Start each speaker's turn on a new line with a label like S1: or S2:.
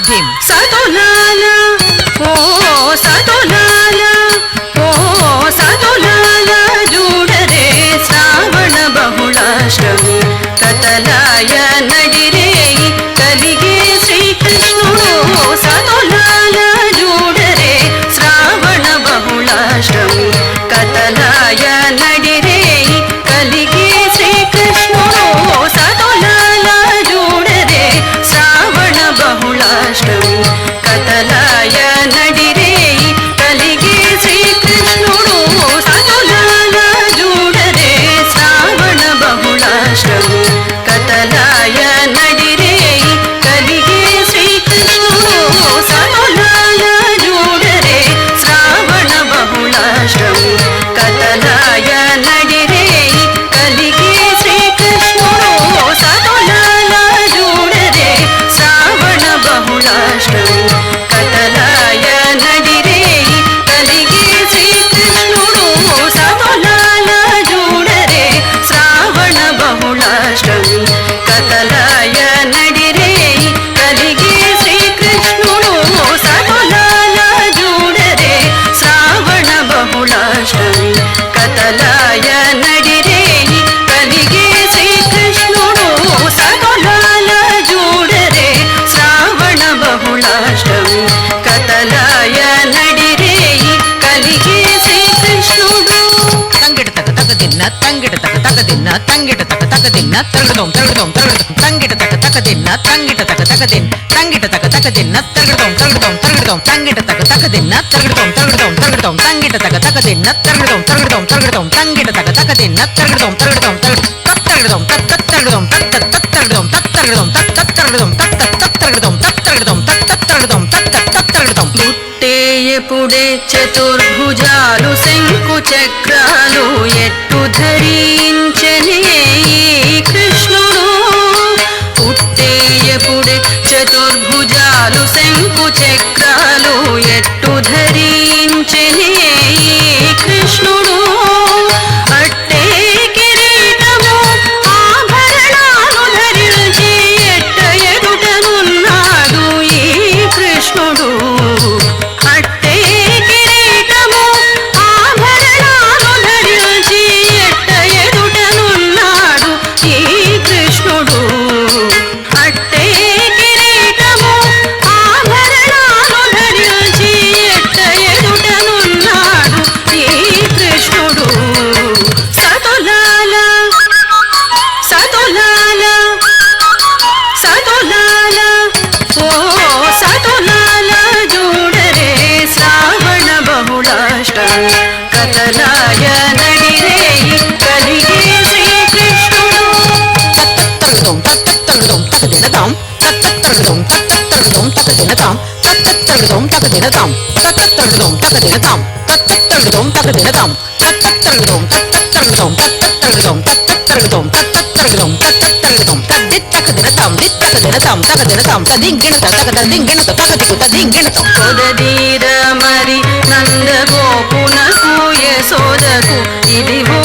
S1: धिम
S2: सतुलाल ओ सतुलाल ओ सतुलाल जूडरे श्रावण बहुलाष्टमी कतलाय नडिरे कलिगे श्रीकृष्णुडु सतुलाल जूडरे श्रावण बहुलाष्टमी कतलाय नडिरे कलिगे श्रीकृष्णुडु सतुलाल जूडरे श्रावण बहुलाष्टमी कतलाय नडिरे कलिगे श्रीकृष्णुडु सतुलाल जूडरे श्रावण बहुलाष्टमी कतलाय नडिरे कलिगे श्रीकृष्णुडु सतुलाल जूडरे श्रावण बहुलाष्टमी कतलाय नडिरे कलिगे श्रीकृष्णुडु सतुलाल जूडरे श्रावण बहुलाष्टमी कतलाय नडिरे कलिगे श्रीकृष्णुडु सतुलाल जूडरे श्रावण बहुलाष्टमी कतलाय नडिरे कलिगे श्रीकृष्णुडु सतुलाल जूडरे श्रावण बहुलाष्टमी कतलाय नडिरे कलिगे श्रीकृष्णुडु सतुलाल जूडरे श्रावण बहुलाष्टमी कतलाय नडिरे कलिगे श्रीकृष्णुडु
S1: तंगिड तक तक दिन तंगिड तक तक दिन तंगिड तक तक दिन तरगडोम तरगडोम तरगडोम तंगिड तक तक दिन तंगिड तक तक दिन तंगिड तक तक दिन तरगडोम तरगडोम तरगडोम तंगिड तक तक दिन तरगडोम तरगडोम तरगडोम तंगिड तक तक दिन तरगडोम तरगडोम तरगडोम तंगिड तक तक दिन तरगडोम तरगडोम तरगडोम तरगडोम तरगडोम तरगडोम तरगडोम तरगडोम तरगडोम तरगडोम
S2: పుట్టేయపుడే చతుర్భుజాలు శంకు చక్రాలు ఎట్టు ధరించనే ఈ కృష్ణుడు పుట్టేయపుడే చతుర్భుజాలు శంకు చక్రాలు ఎట్టు ధరించనే ఈ కృష్ణుడు అట్టే కిరీటము ఆభరణాలు ధరించి ఎట్ట ఎదుటనున్నాడు ఈ కృష్ణుడు అట్టే కిరీటము ఆభరణాలు ధరించి ఎట్ట ఎదుటనున్నాడు ఈ కృష్ణుడు అట్టే కిరీటము ఆభరణాలు ధరించి ఎట్ట ఎదుటనున్నాడు ఈ కృష్ణుడు సతులాల సతులాల సతులాల ఓ సతులాల జూడరే శ్రావణ బహుళాష్టమి కతలాయ నడిరే కలిగే శ్రీకృష్ణుడు
S1: तरगडोम तरगडोम तकदिनताम तरगडोम तरगडोम तकदिनताम तरगडोम तकदिनताम तरगडोम तकदिनताम तरगडोम तकदिनताम तरगडोम तरगडोम तरगडोम तरगडोम तरगडोम तरगडोम तकदिनताम तकदिनताम तकदिनताम तदिंगिणत तकदिंगिणत तकदिకు తదింగిణత
S2: కొదదీర మరి నందగోపునకు యశోదకు ఇదిగో